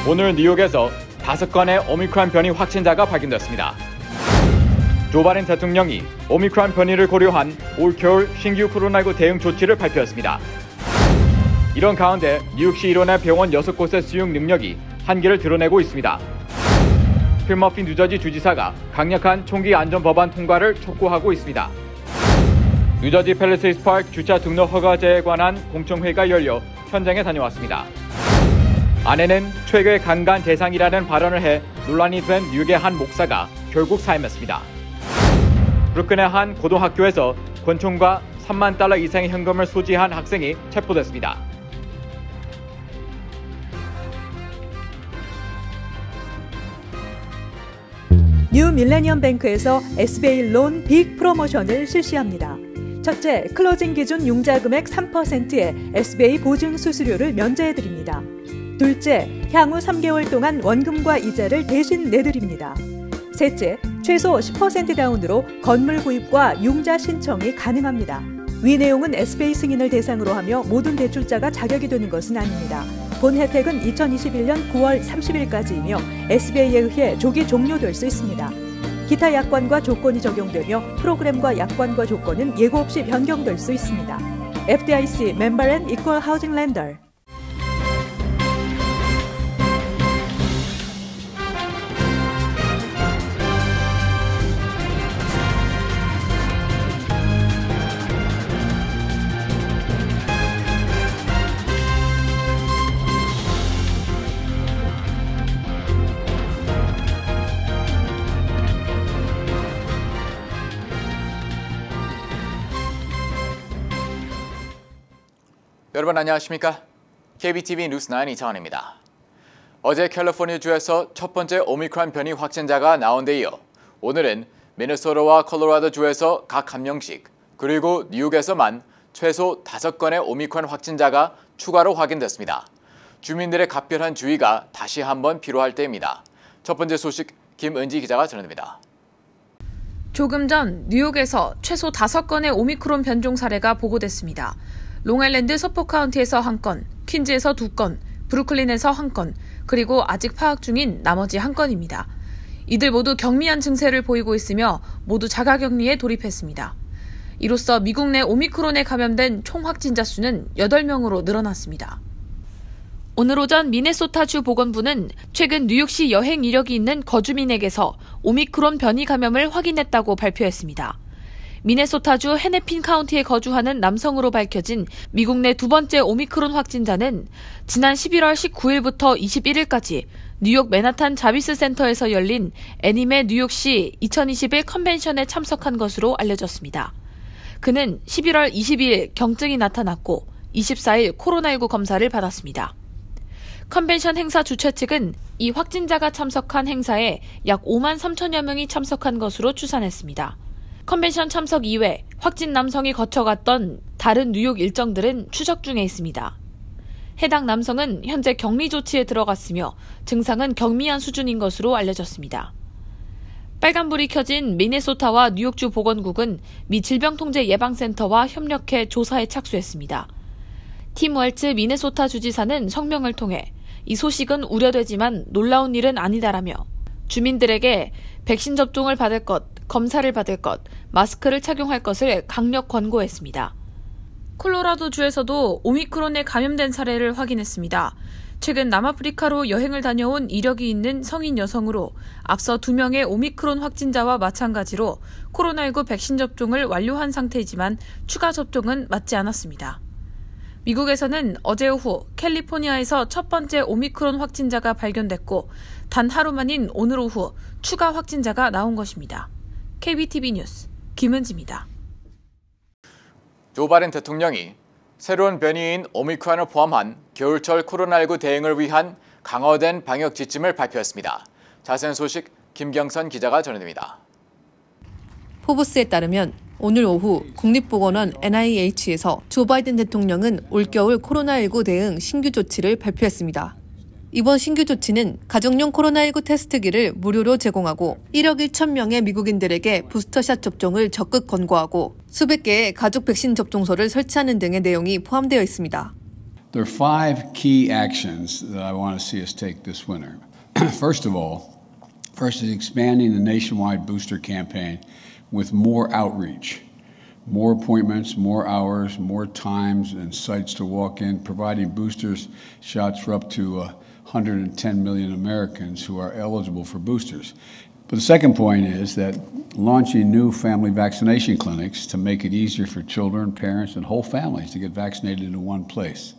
오늘 뉴욕에서 5건의 오미크론 변이 확진자가 발견됐습니다. 조 바이든 대통령이 오미크론 변이를 고려한 올겨울 신규 코로나19 대응 조치를 발표했습니다. 이런 가운데 뉴욕시 일원의 병원 6곳의 수용 능력이 한계를 드러내고 있습니다. 필 머피 뉴저지 주지사가 강력한 총기 안전 법안 통과를 촉구하고 있습니다. 뉴저지 팰리세이드 파크 주차 등록 허가제에 관한 공청회가 열려 현장에 다녀왔습니다. 아내는 최고의 강간 대상이라는 발언을 해 논란이 된 뉴욕의 한 목사가 결국 사임했습니다. 브루클린의 한 고등학교에서 권총과 $30,000 이상의 현금을 소지한 학생이 체포됐습니다. 뉴 밀레니엄 뱅크에서 SBA 론 빅 프로모션을 실시합니다. 첫째, 클로징 기준 융자 금액 3%의 SBA 보증 수수료를 면제해드립니다. 둘째, 향후 3개월 동안 원금과 이자를 대신 내드립니다. 셋째, 최소 10% 다운으로 건물 구입과 융자 신청이 가능합니다. 위 내용은 SBA 승인을 대상으로 하며 모든 대출자가 자격이 되는 것은 아닙니다. 본 혜택은 2021년 9월 30일까지이며 SBA에 의해 조기 종료될 수 있습니다. 기타 약관과 조건이 적용되며 프로그램과 약관과 조건은 예고 없이 변경될 수 있습니다. FDIC Member and Equal Housing Lender. 여러분 안녕하십니까? KBTV 뉴스9 이창원입니다. 어제 캘리포니아주에서 첫 번째 오미크론 변이 확진자가 나온 데 이어 오늘은 미네소타와 콜로라도주에서 각 1명씩 그리고 뉴욕에서만 최소 5건의 오미크론 확진자가 추가로 확인됐습니다. 주민들의 각별한 주의가 다시 한번 필요할 때입니다. 첫 번째 소식 김은지 기자가 전해드립니다. 조금 전 뉴욕에서 최소 5건의 오미크론 변종 사례가 보고됐습니다. 롱아일랜드 서포 카운티에서 1건, 퀸즈에서 2건, 브루클린에서 1건, 그리고 아직 파악 중인 나머지 1건입니다. 이들 모두 경미한 증세를 보이고 있으며 모두 자가격리에 돌입했습니다. 이로써 미국 내 오미크론에 감염된 총 확진자 수는 8명으로 늘어났습니다. 오늘 오전 미네소타주 보건부는 최근 뉴욕시 여행 이력이 있는 거주민에게서 오미크론 변이 감염을 확인했다고 발표했습니다. 미네소타주 헤네핀 카운티에 거주하는 남성으로 밝혀진 미국 내 두 번째 오미크론 확진자는 지난 11월 19일부터 21일까지 뉴욕 맨하탄 자비스 센터에서 열린 애니메 뉴욕시 2021 컨벤션에 참석한 것으로 알려졌습니다. 그는 11월 22일 경증이 나타났고 24일 코로나19 검사를 받았습니다. 컨벤션 행사 주최 측은 이 확진자가 참석한 행사에 약 5만 3천여 명이 참석한 것으로 추산했습니다. 컨벤션 참석 이외 확진 남성이 거쳐갔던 다른 뉴욕 일정들은 추적 중에 있습니다. 해당 남성은 현재 격리 조치에 들어갔으며 증상은 경미한 수준인 것으로 알려졌습니다. 빨간불이 켜진 미네소타와 뉴욕주 보건국은 미 질병통제예방센터와 협력해 조사에 착수했습니다. 팀 웰츠 미네소타 주지사는 성명을 통해 이 소식은 우려되지만 놀라운 일은 아니다라며 주민들에게 백신 접종을 받을 것, 검사를 받을 것, 마스크를 착용할 것을 강력 권고했습니다. 콜로라도주에서도 오미크론에 감염된 사례를 확인했습니다. 최근 남아프리카로 여행을 다녀온 이력이 있는 성인 여성으로 앞서 2명의 오미크론 확진자와 마찬가지로 코로나19 백신 접종을 완료한 상태이지만 추가 접종은 맞지 않았습니다. 미국에서는 어제 오후 캘리포니아에서 첫 번째 오미크론 확진자가 발견됐고 단 하루 만인 오늘 오후 추가 확진자가 나온 것입니다. KBTV 뉴스 김은지입니다. 조 바이든 대통령이 새로운 변이인 오미크론을 포함한 겨울철 코로나19 대응을 위한 강화된 방역 지침을 발표했습니다. 자세한 소식 김경선 기자가 전해드립니다. 포브스에 따르면 오늘 오후 국립보건원 NIH에서 조 바이든 대통령은 올겨울 코로나19 대응 신규 조치를 발표했습니다. 이번 신규 조치는 가정용 코로나19 테스트기를 무료로 제공하고 1억 1천 명의 미국인들에게 부스터샷 접종을 적극 권고하고 수백 개의 가족 백신 접종소를 설치하는 등의 내용이 포함되어 있습니다. There are 5 key actions that I want to see us take this winter. First is expanding the nationwide booster campaign with more outreach, more appointments, more hours, more times and sites to walk in, providing boosters shots for up to 110 million Americans who are eligible for boosters. But the second point is that launching new family vaccination clinics to make it easier for children, parents, and whole families to get vaccinated in one place.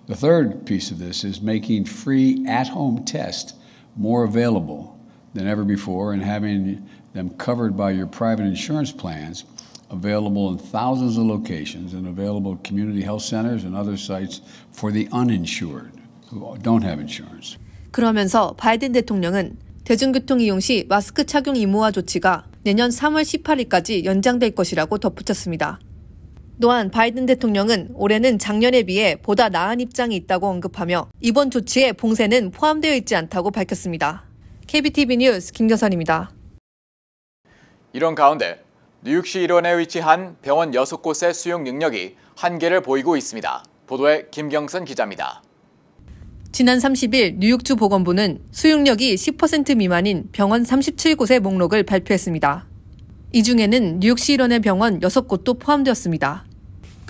The third piece of this is making free at-home tests more available than ever before and having them covered by your private insurance plans, available in thousands of locations and available at community health centers and other sites for the uninsured who don't have insurance. 그러면서 바이든 대통령은 대중교통 이용 시 마스크 착용 의무화 조치가 내년 3월 18일까지 연장될 것이라고 덧붙였습니다. 또한 바이든 대통령은 올해는 작년에 비해 보다 나은 입장이 있다고 언급하며 이번 조치에 봉쇄는 포함되어 있지 않다고 밝혔습니다. KBTV 뉴스 김경선입니다. 이런 가운데 뉴욕시 일원에 위치한 병원 6곳의 수용 능력이 한계를 보이고 있습니다. 보도에 김경선 기자입니다. 지난 30일 뉴욕주 보건부는 수용력이 10% 미만인 병원 37곳의 목록을 발표했습니다. 이 중에는 뉴욕시 일원의 병원 6곳도 포함되었습니다.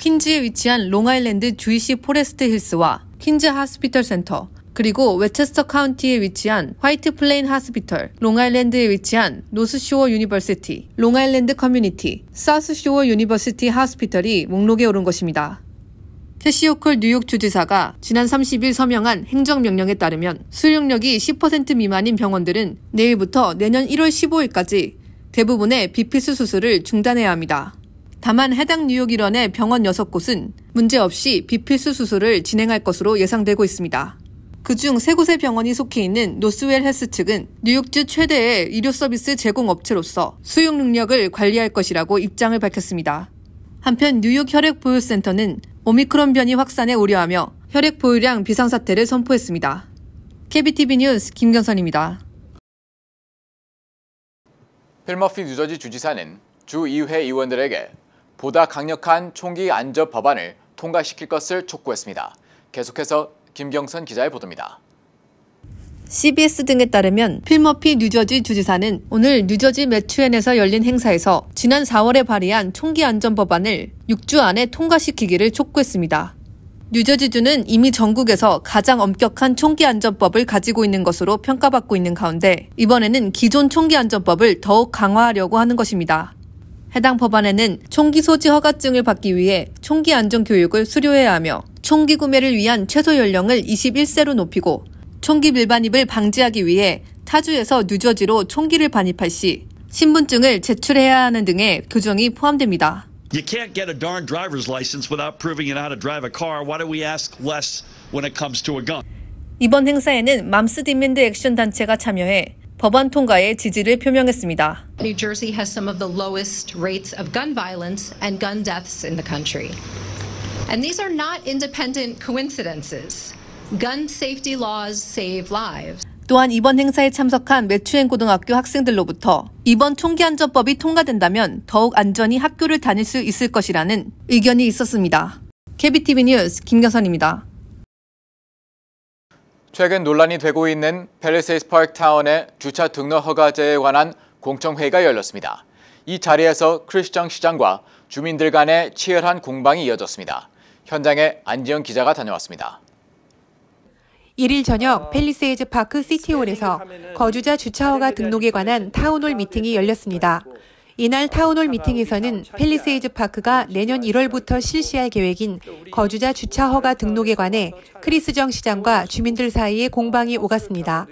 퀸즈에 위치한 롱아일랜드 주이시 포레스트 힐스와 퀸즈 하스피털 센터, 그리고 웨체스터 카운티에 위치한 화이트 플레인 하스피털, 롱아일랜드에 위치한 노스쇼어 유니버시티, 롱아일랜드 커뮤니티, 사우스쇼어 유니버시티 하스피털이 목록에 오른 것입니다. 캐시 호컬 뉴욕 주지사가 지난 30일 서명한 행정명령에 따르면 수용력이 10% 미만인 병원들은 내일부터 내년 1월 15일까지 대부분의 비필수 수술을 중단해야 합니다. 다만 해당 뉴욕 일원의 병원 6곳은 문제없이 비필수 수술을 진행할 것으로 예상되고 있습니다. 그중 3곳의 병원이 속해 있는 노스웰 헬스 측은 뉴욕주 최대의 의료 서비스 제공 업체로서 수용 능력을 관리할 것이라고 입장을 밝혔습니다. 한편 뉴욕 혈액보혈센터는 오미크론 변이 확산에 우려하며 혈액보혈량 비상사태를 선포했습니다. KBTV 뉴스 김경선입니다. 필 머피 뉴저지 주지사는 주의회 의원들에게 보다 강력한 총기 안전 법안을 통과시킬 것을 촉구했습니다. 계속해서 김경선 기자의 보도입니다. CBS 등에 따르면 필 머피 뉴저지 주지사는 오늘 뉴저지 매추엔에서 열린 행사에서 지난 4월에 발의한 총기 안전 법안을 6주 안에 통과시키기를 촉구했습니다. 뉴저지주는 이미 전국에서 가장 엄격한 총기 안전법을 가지고 있는 것으로 평가받고 있는 가운데 이번에는 기존 총기 안전법을 더욱 강화하려고 하는 것입니다. 해당 법안에는 총기 소지 허가증을 받기 위해 총기 안전 교육을 수료해야 하며 총기 구매를 위한 최소 연령을 21세로 높이고 총기 밀반입을 방지하기 위해 타주에서 뉴저지로 총기를 반입할 시 신분증을 제출해야 하는 등의 규정이 포함됩니다. You can't get a darn driver's license without proving you know how to drive a car. Why do we ask less when it comes to a gun? 이번 행사에는 맘스 디맨드 액션 단체가 참여해 법안 통과에 지지를 표명했습니다. New Jersey has some of the lowest rates of gun violence and gun deaths in the country. And these are not independent coincidences. Gun safety laws save lives. 또한 이번 행사에 참석한 매추엔 고등학교 학생들로부터 이번 총기 안전법이 통과된다면 더욱 안전히 학교를 다닐 수 있을 것이라는 의견이 있었습니다. KBTV 뉴스 김경선입니다. 최근 논란이 되고 있는 팰리세이드 파크 타운의 주차 등록 허가제에 관한 공청회의가 열렸습니다. 이 자리에서 크리스정 시장과 주민들 간의 치열한 공방이 이어졌습니다. 현장에 안지영 기자가 다녀왔습니다. 1일 저녁 팰리세이드 파크 시티홀에서 거주자 주차허가 등록에 관한 타운홀 미팅이 열렸습니다. 이날 타운홀 미팅에서는 팰리세이드 파크가 내년 1월부터 실시할 계획인 거주자 주차허가 등록에 관해 크리스정 시장과 주민들 사이에 공방이 오갔습니다.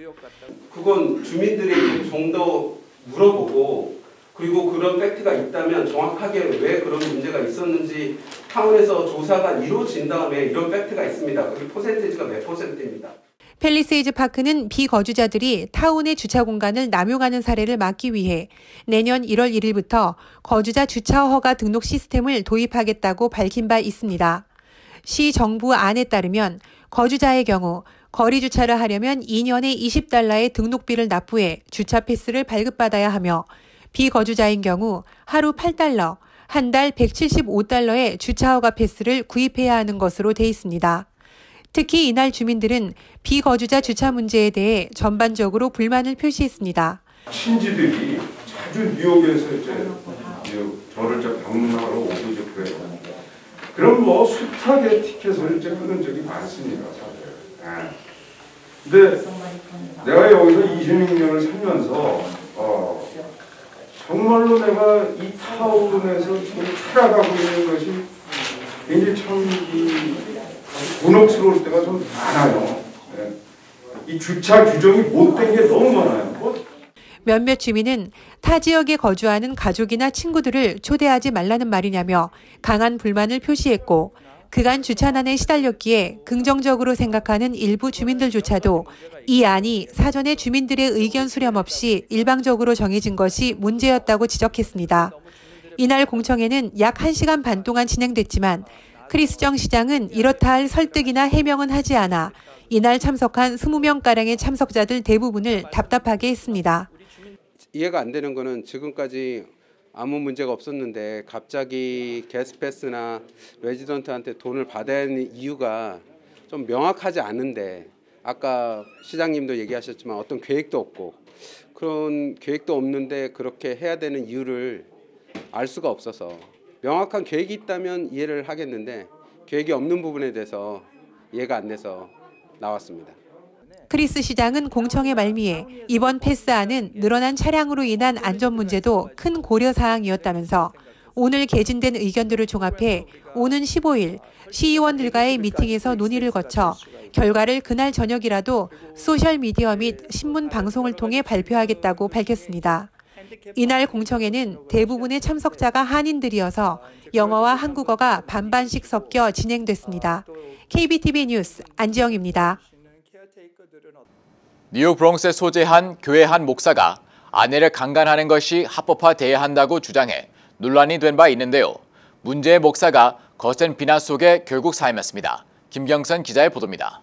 그건 주민들이 좀 더 물어보고 그리고 그런 팩트가 있다면 정확하게 왜 그런 문제가 있었는지 타운에서 조사가 이루어진 다음에 이런 팩트가 있습니다. 그게 퍼센테이지가 몇 %입니다. 팰리세이드 파크는 비거주자들이 타운의 주차 공간을 남용하는 사례를 막기 위해 내년 1월 1일부터 거주자 주차 허가 등록 시스템을 도입하겠다고 밝힌 바 있습니다. 시 정부 안에 따르면 거주자의 경우 거리 주차를 하려면 2년에 $20의 등록비를 납부해 주차 패스를 발급받아야 하며 비거주자인 경우 하루 $8, 한 달 $175의 주차 허가 패스를 구입해야 하는 것으로 돼 있습니다. 특히 이날 주민들은 비거주자 주차 문제에 대해 전반적으로 불만을 표시했습니다. 친지들이 자주 뉴욕에서 이제 저를 방문하러 오고 이제 그래요. 그럼 뭐 숱하게 티켓을 이제 끊은 적이 많습니다, 사실. 근데 내가 여기서 26년을 살면서 정말로 내가 이 타운에서 지금 살아가고 있는 것이 굉장히 참 곤혹스러울 때가 좀 많아요. 이 주차 규정이 못된 게 너무 많아요. 몇몇 주민은 타 지역에 거주하는 가족이나 친구들을 초대하지 말라는 말이냐며 강한 불만을 표시했고 그간 주차난에 시달렸기에 긍정적으로 생각하는 일부 주민들조차도 이 안이 사전에 주민들의 의견 수렴 없이 일방적으로 정해진 것이 문제였다고 지적했습니다. 이날 공청회는 약 1시간 반 동안 진행됐지만 크리스 정 시장은 이렇다 할 설득이나 해명은 하지 않아 이날 참석한 20명가량의 참석자들 대부분을 답답하게 했습니다. 이해가 안 되는 거는 지금까지 아무 문제가 없었는데 갑자기 게스트패스나 레지던트한테 돈을 받아야 하는 이유가 좀 명확하지 않은데 아까 시장님도 얘기하셨지만 어떤 계획도 없고 그런 계획도 없는데 그렇게 해야 되는 이유를 알 수가 없어서 명확한 계획이 있다면 이해를 하겠는데 계획이 없는 부분에 대해서 이해가 안 돼서 나왔습니다. 크리스 시장은 공청회 말미에 이번 패스안은 늘어난 차량으로 인한 안전 문제도 큰 고려사항이었다면서 오늘 개진된 의견들을 종합해 오는 15일 시의원들과의 미팅에서 논의를 거쳐 결과를 그날 저녁이라도 소셜미디어 및 신문 방송을 통해 발표하겠다고 밝혔습니다. 이날 공청회는 대부분의 참석자가 한인들이어서 영어와 한국어가 반반씩 섞여 진행됐습니다. KBTV 뉴스 안지영입니다. 뉴욕 브롱스에 소재한 교회 한 목사가 아내를 강간하는 것이 합법화돼야 한다고 주장해 논란이 된 바 있는데요. 문제의 목사가 거센 비난 속에 결국 사임했습니다. 김경선 기자의 보도입니다.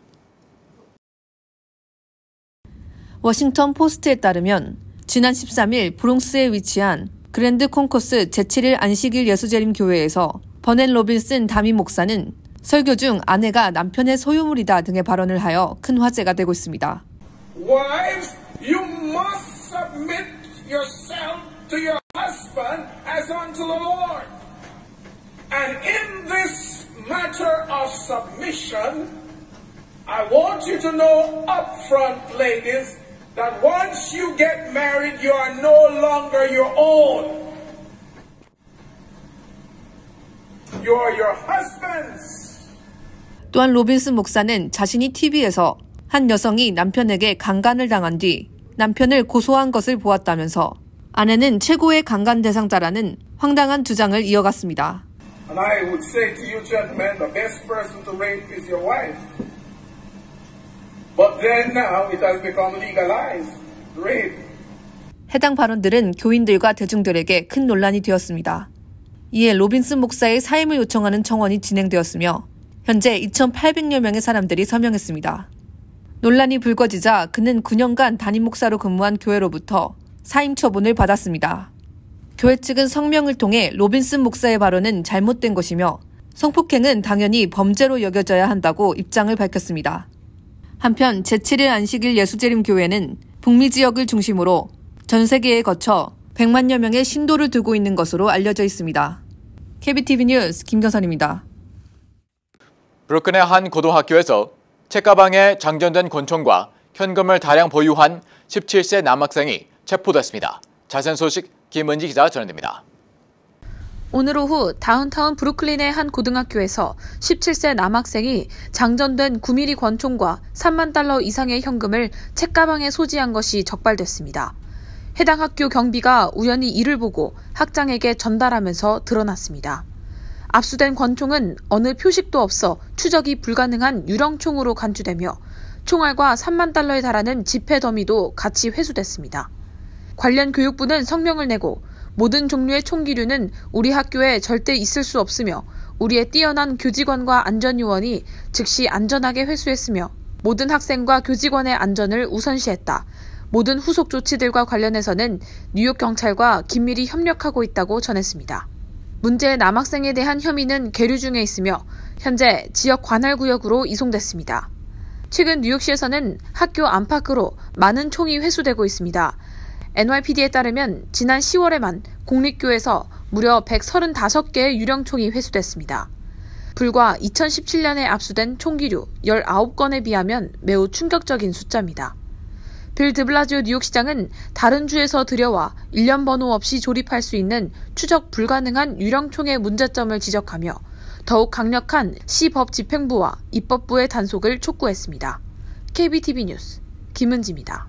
워싱턴 포스트에 따르면 지난 13일 브롱스에 위치한 그랜드 콩코스 제7일 안식일 예수재림 교회에서 버넷 로빈슨 담임 목사는 설교 중 아내가 남편의 소유물이다 등의 발언을 하여 큰 화제가 되고 있습니다. Wives, you must submit yourself to your husband as unto the Lord. And in this matter of submission, I want you to know up front, ladies, that once you get married, you are no longer your own. You are your husband's. 또한 로빈슨 목사는 자신이 TV에서 한 여성이 남편에게 강간을 당한 뒤 남편을 고소한 것을 보았다면서 아내는 최고의 강간 대상자라는 황당한 주장을 이어갔습니다. And I would say to you gentlemen, the best person to rape is your wife. But then now it has become legalized, rape. 해당 발언들은 교인들과 대중들에게 큰 논란이 되었습니다. 이에 로빈슨 목사의 사임을 요청하는 청원이 진행되었으며 현재 2,800여 명의 사람들이 서명했습니다. 논란이 불거지자 그는 9년간 담임 목사로 근무한 교회로부터 사임 처분을 받았습니다. 교회 측은 성명을 통해 로빈슨 목사의 발언은 잘못된 것이며 성폭행은 당연히 범죄로 여겨져야 한다고 입장을 밝혔습니다. 한편 제7일 안식일 예수재림 교회는 북미 지역을 중심으로 전 세계에 거쳐 100만여 명의 신도를 두고 있는 것으로 알려져 있습니다. KBTV 뉴스 김경선입니다. 브루클린의 한 고등학교에서 책가방에 장전된 권총과 현금을 다량 보유한 17세 남학생이 체포됐습니다. 자세한 소식 김은지 기자가 전해드립니다. 오늘 오후 다운타운 브루클린의 한 고등학교에서 17세 남학생이 장전된 9mm 권총과 3만 달러 이상의 현금을 책가방에 소지한 것이 적발됐습니다. 해당 학교 경비가 우연히 이를 보고 학장에게 전달하면서 드러났습니다. 압수된 권총은 어느 표식도 없어 추적이 불가능한 유령총으로 간주되며 총알과 3만 달러에 달하는 지폐 더미도 같이 회수됐습니다. 관련 교육부는 성명을 내고 모든 종류의 총기류는 우리 학교에 절대 있을 수 없으며 우리의 뛰어난 교직원과 안전요원이 즉시 안전하게 회수했으며 모든 학생과 교직원의 안전을 우선시했다. 모든 후속 조치들과 관련해서는 뉴욕 경찰과 긴밀히 협력하고 있다고 전했습니다. 문제의 남학생에 대한 혐의는 계류 중에 있으며 현재 지역 관할구역으로 이송됐습니다. 최근 뉴욕시에서는 학교 안팎으로 많은 총이 회수되고 있습니다. NYPD에 따르면 지난 10월에만 공립교에서 무려 135개의 유령총이 회수됐습니다. 불과 2017년에 압수된 총기류 19건에 비하면 매우 충격적인 숫자입니다. 빌 드블라지오 뉴욕시장은 다른 주에서 들여와 일련 번호 없이 조립할 수 있는 추적 불가능한 유령총의 문제점을 지적하며 더욱 강력한 시법 집행부와 입법부의 단속을 촉구했습니다. KBTV 뉴스 김은지입니다.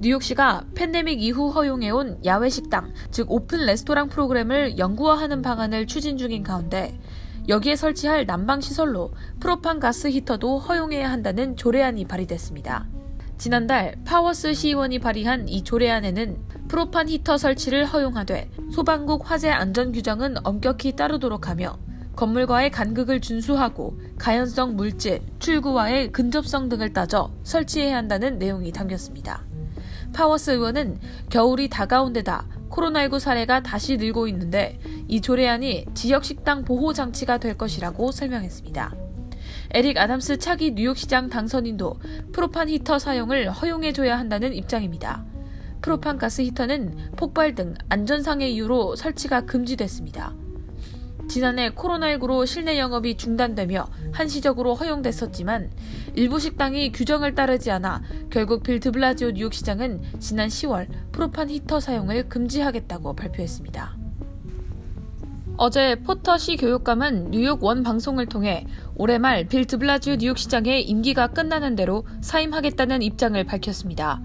뉴욕시가 팬데믹 이후 허용해온 야외 식당, 즉 오픈 레스토랑 프로그램을 영구화하는 방안을 추진 중인 가운데 여기에 설치할 난방시설로 프로판 가스 히터도 허용해야 한다는 조례안이 발의됐습니다. 지난달 파워스 시의원이 발의한 이 조례안에는 프로판 히터 설치를 허용하되 소방국 화재 안전 규정은 엄격히 따르도록 하며 건물과의 간극을 준수하고 가연성 물질, 출구와의 근접성 등을 따져 설치해야 한다는 내용이 담겼습니다. 파워스 의원은 겨울이 다가온 데다 코로나19 사례가 다시 늘고 있는데 이 조례안이 지역식당 보호장치가 될 것이라고 설명했습니다. 에릭 아담스 차기 뉴욕시장 당선인도 프로판 히터 사용을 허용해줘야 한다는 입장입니다. 프로판 가스 히터는 폭발 등 안전상의 이유로 설치가 금지됐습니다. 지난해 코로나19로 실내 영업이 중단되며 한시적으로 허용됐었지만 일부 식당이 규정을 따르지 않아 결국 빌 드블라지오 뉴욕시장은 지난 10월 프로판 히터 사용을 금지하겠다고 발표했습니다. 어제 포터시 교육감은 뉴욕 원 방송을 통해 올해 말 빌 드블라지오 뉴욕시장의 임기가 끝나는 대로 사임하겠다는 입장을 밝혔습니다.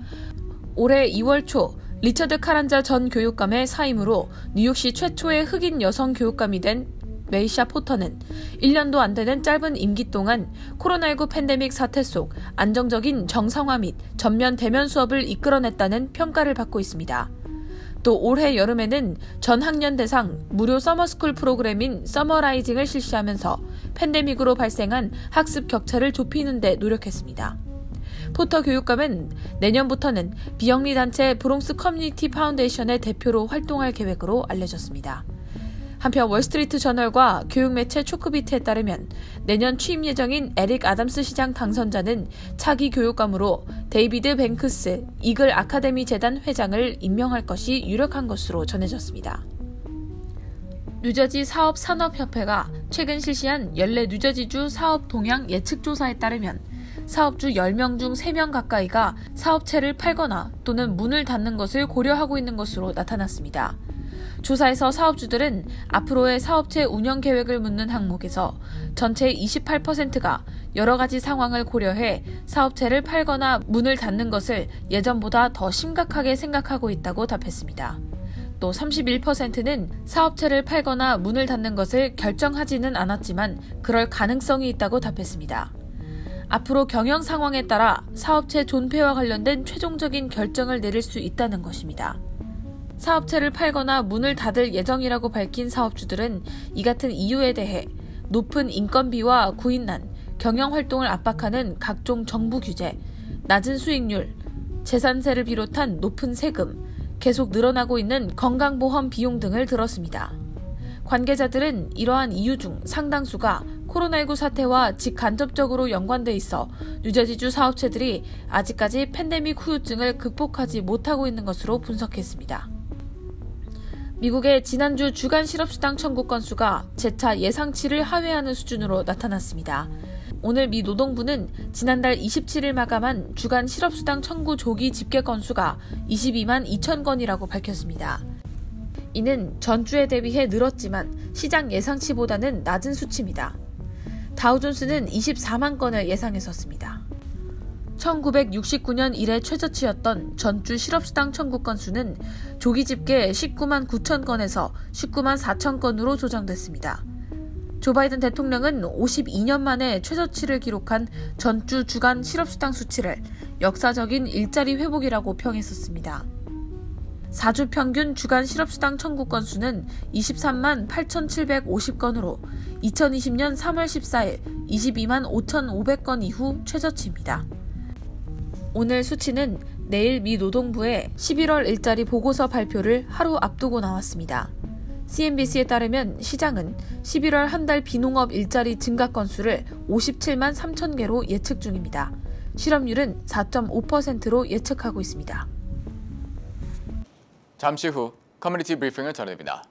올해 2월 초 리처드 카란자 전 교육감의 사임으로 뉴욕시 최초의 흑인 여성 교육감이 된 메이샤 포터는 1년도 안 되는 짧은 임기 동안 코로나19 팬데믹 사태 속 안정적인 정상화 및 전면 대면 수업을 이끌어냈다는 평가를 받고 있습니다. 또 올해 여름에는 전 학년 대상 무료 서머스쿨 프로그램인 서머라이징을 실시하면서 팬데믹으로 발생한 학습 격차를 좁히는 데 노력했습니다. 포터 교육감은 내년부터는 비영리 단체 브롱스 커뮤니티 파운데이션의 대표로 활동할 계획으로 알려졌습니다. 한편 월스트리트 저널과 교육매체 초크비트에 따르면 내년 취임 예정인 에릭 아담스 시장 당선자는 차기 교육감으로 데이비드 뱅크스 이글 아카데미 재단 회장을 임명할 것이 유력한 것으로 전해졌습니다. 뉴저지 사업산업협회가 최근 실시한 연례 뉴저지주 사업 동향 예측조사에 따르면 사업주 10명 중 3명 가까이가 사업체를 팔거나 또는 문을 닫는 것을 고려하고 있는 것으로 나타났습니다. 조사에서 사업주들은 앞으로의 사업체 운영 계획을 묻는 항목에서 전체의 28%가 여러 가지 상황을 고려해 사업체를 팔거나 문을 닫는 것을 예전보다 더 심각하게 생각하고 있다고 답했습니다. 또 31%는 사업체를 팔거나 문을 닫는 것을 결정하지는 않았지만 그럴 가능성이 있다고 답했습니다. 앞으로 경영 상황에 따라 사업체 존폐와 관련된 최종적인 결정을 내릴 수 있다는 것입니다. 사업체를 팔거나 문을 닫을 예정이라고 밝힌 사업주들은 이 같은 이유에 대해 높은 인건비와 구인난, 경영활동을 압박하는 각종 정부 규제, 낮은 수익률, 재산세를 비롯한 높은 세금, 계속 늘어나고 있는 건강보험 비용 등을 들었습니다. 관계자들은 이러한 이유 중 상당수가 코로나19 사태와 직간접적으로 연관돼 있어 뉴저지주 사업체들이 아직까지 팬데믹 후유증을 극복하지 못하고 있는 것으로 분석했습니다. 미국의 지난주 주간 실업수당 청구 건수가 재차 예상치를 하회하는 수준으로 나타났습니다. 오늘 미 노동부는 지난달 27일 마감한 주간 실업수당 청구 조기 집계 건수가 22만 2천 건이라고 밝혔습니다. 이는 전주에 대비해 늘었지만 시장 예상치보다는 낮은 수치입니다. 다우존스는 24만 건을 예상했었습니다. 1969년 이래 최저치였던 전주 실업수당 청구 건수는 조기 집계 19만 9천 건에서 19만 4천 건으로 조정됐습니다. 조 바이든 대통령은 52년 만에 최저치를 기록한 전주 주간 실업수당 수치를 역사적인 일자리 회복이라고 평했었습니다. 4주 평균 주간 실업수당 청구 건수는 23만 8,750건으로 2020년 3월 14일 22만 5,500건 이후 최저치입니다. 오늘 수치는 내일 미 노동부의 11월 일자리 보고서 발표를 하루 앞두고 나왔습니다. CNBC에 따르면 시장은 11월 한 달 비농업 일자리 증가 건수를 57만 3천 개로 예측 중입니다. 실업률은 4.5%로 예측하고 있습니다. 잠시 후 커뮤니티 브리핑을 전해드립니다.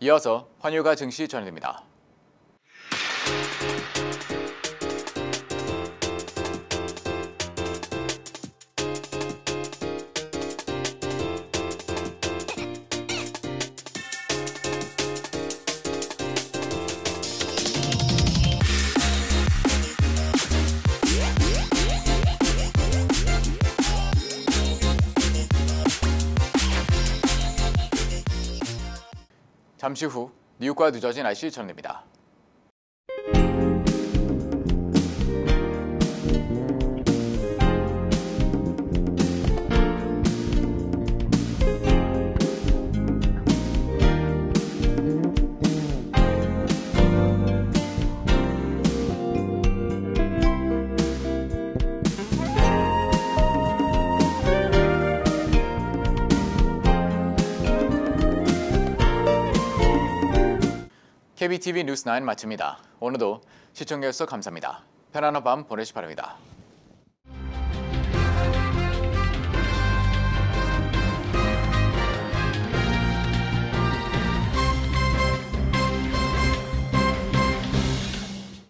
이어서 환율과 증시 전해드립니다. 잠시 후 뉴욕과 뉴저지 날씨 전해드립니다. KBTV 뉴스 9 마칩니다. 오늘도 시청해주셔서 감사합니다. 편안한 밤 보내시기 바랍니다.